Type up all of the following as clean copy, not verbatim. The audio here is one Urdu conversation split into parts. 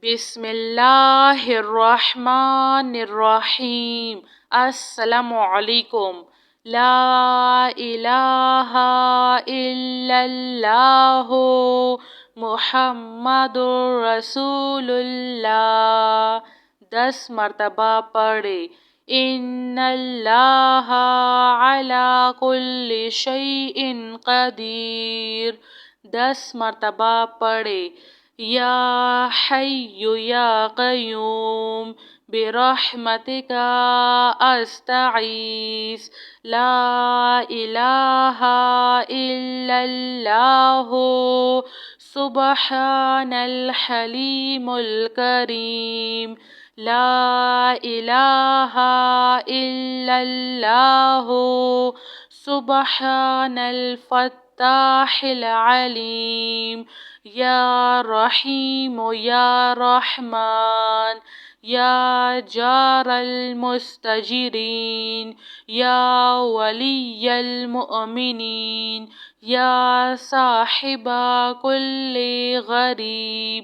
بسم اللہ الرحمن الرحیم۔ السلام علیکم۔ لا الہ الا اللہ محمد رسول اللہ۔ 10 مرتبہ پڑھے۔ ان اللہ علی کل شیء قدیر۔ 10 مرتبہ پڑھے۔ یا حی یا قیوم برحمتک استغیث لا الہ الا اللہ سبحان الحلیم الکریم لا الہ الا اللہ سبحان الفتاح العلیم یا رحیم یا رحمان یا جار المستجرین یا ولی المؤمنین یا صاحب کل غریب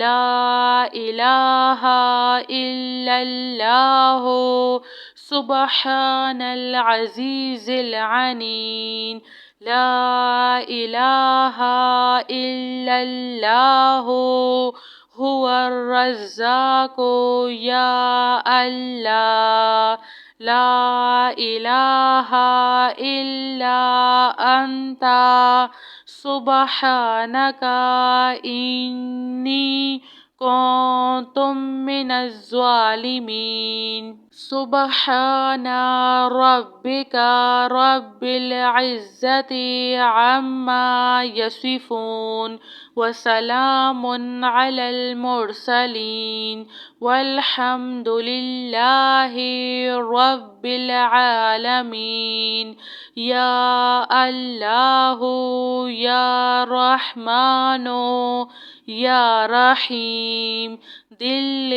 لا الہ الا اللہ سبحان العزیز العلیم لا الہ الا اللہ هو الرزاق یا اللہ لا الہ الا انت سبحانک انی کنت من الظالمین۔ سبحان ربک رب العزة عما یصفون وسلام علی المرسلین والحمد للہ رب العالمین۔ یا اللہ یا رحمن یا رحیم دل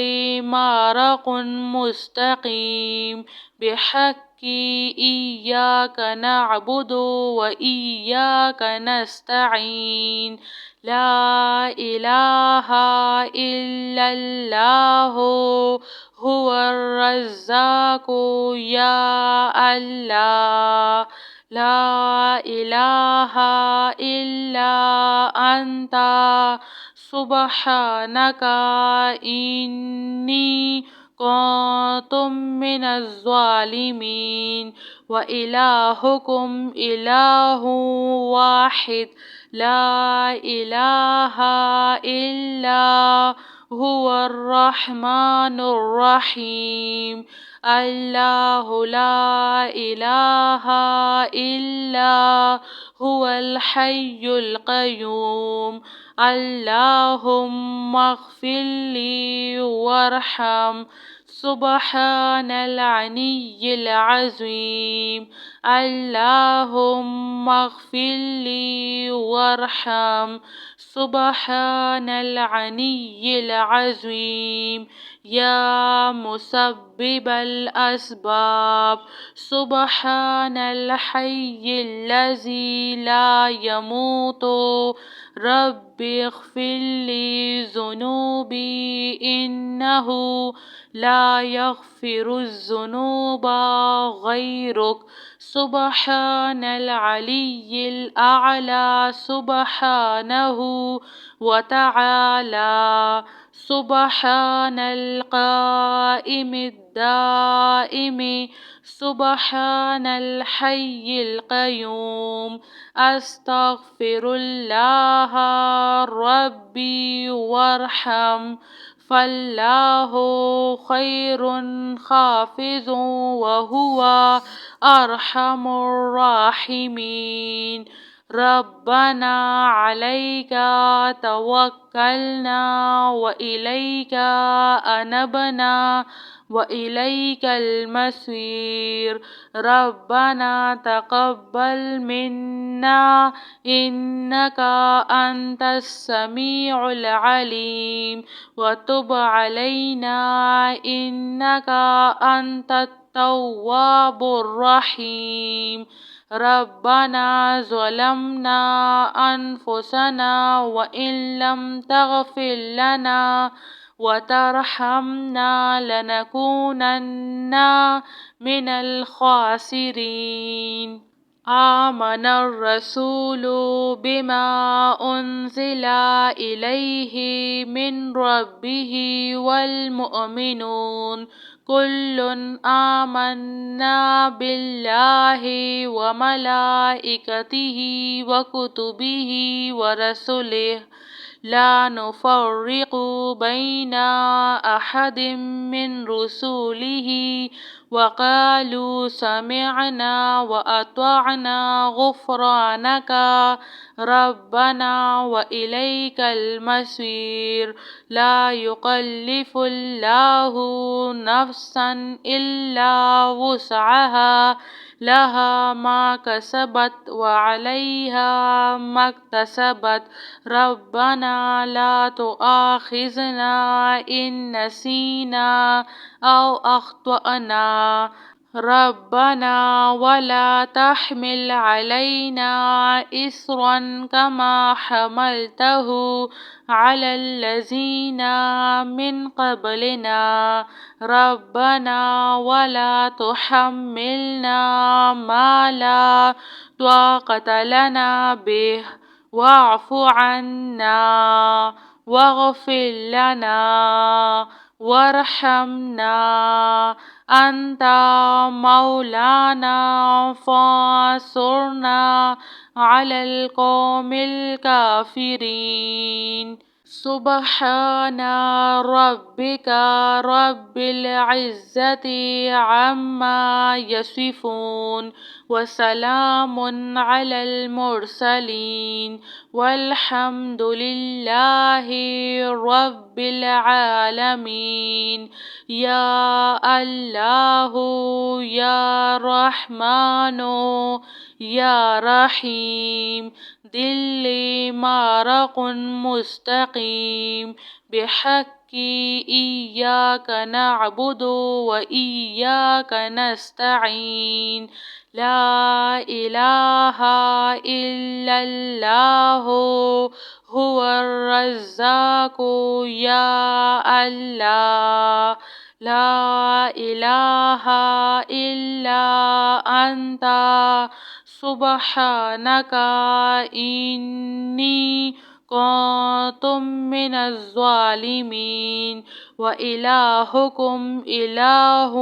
مارق مستقیم بحق ایاک نعبد و ایاک نستعین لا الہ الا اللہ هو الرزاق یا اللہ لا الہ الا انت سبحانک انی کنت من الظالمین۔ وإلہکم الہ واحد لا الہ الا هو الرحمن الرحیم اللہ لا الہ الا هو الحی القیوم اللہم اغفر لی وارحم سبحان العلی العظیم اللہم اغفر لی وارحم سبحان العلی العظیم یا مسبب الاسباب سبحان الحی الذی لا يموت رب اغفر لی ذنوبی انہ لا یغفر الذنوب غیرک سبحان العلی الاعلی سبحانہ وتعالی سبحان القائم الدائم سبحان الحی القیوم استغفر اللہ ربی وارحم فاللہ خیر حافظ وہو ارحم الراحمین۔ ربنا علیک توکلنا وإلیک انبنا وإلیک المصیر۔ ربنا تقبل منا انک انت السمیع العلیم وتب علینا انک انت التواب الرحیم۔ ربنا ظلمنا انفسنا وان لم تغفر لنا وترحمنا لنكونن من الخاسرين. آمن الرسول بما أنزل إليه من ربه والمؤمنون كل آمنا بالله وملائكته وكتبه ورسله لا نفرق بين أحد من رسله وقالوا سمعنا وأطعنا غفرانك ربنا وإليك المصير. لا يكلف الله نفسا إلا وسعها لها ما كسبت وعليها ما اكتسبت ربنا لا تؤاخذنا إن نسينا أو أخطأنا ربنا ولا تحمل علينا إصرا كما حملته على الذين من قبلنا ربنا ولا تحملنا ما لا طاقة لنا به واعف عنا واغفر لنا وارحمنا أنت مولانا فانصرنا على القوم الكافرين. سبحان ربك رب العزة عما يصفون وسلام على المرسلين والحمد لله رب العالمين. يا الله يا رحمن يا رحيم دل مارق مستقيم بحق إياك نعبد وإياك نستعين. لا إله إلا الله هو الرزاق يا الله لا إله إلا أنت سبحانك إني كنت من الظالمين. وإلهكم إله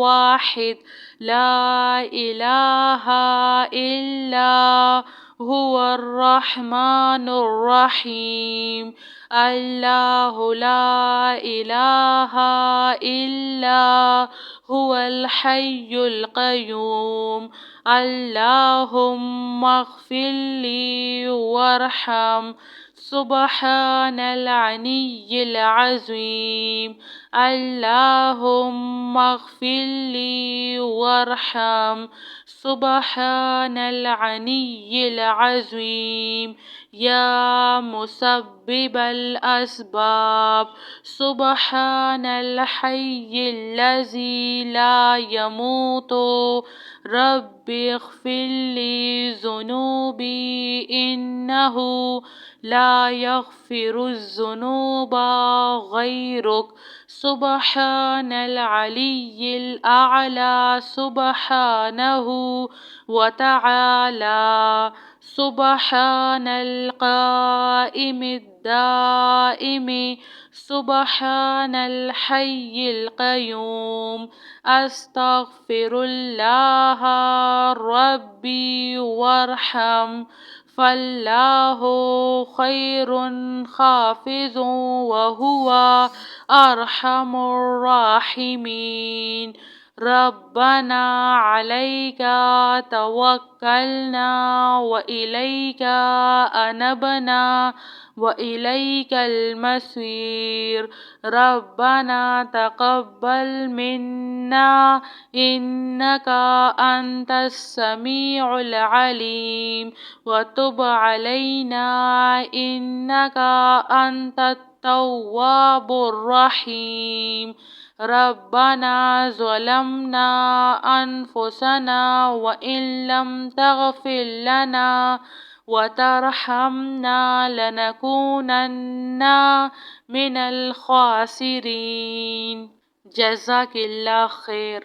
واحد لا إله إلا هو الرحمن الرحيم. الله لا إله إلا هو الحي القيوم. اللهم اغفر لي وارحم سبحان العلي العظيم. اللهم اغفر لي وارحم سبحان العلي العظيم. يا مسبب الأسباب سبحان الحي الذي لا يموت رب اغفر لي ذنوبي إنه لا يغفر الذنوب غيرك. سبحان العلي الأعلى سبحانه وتعالى. سبحان القائم الدائم سبحان الحي القيوم. أستغفر الله ربي وارحم فالله خير حافظ وهو أرحم الراحمين. ربنا عليك توكلنا وإليك أنبنا وإليك المصير. ربنا تقبل منا إنك أنت السميع العليم وتب علينا إنك أنت التواب الرحيم. ربنا ظلمنا أنفسنا وإن لم تغفر لنا وترحمنا لنكونن من الخاسرين. جزاك اللہ خیر.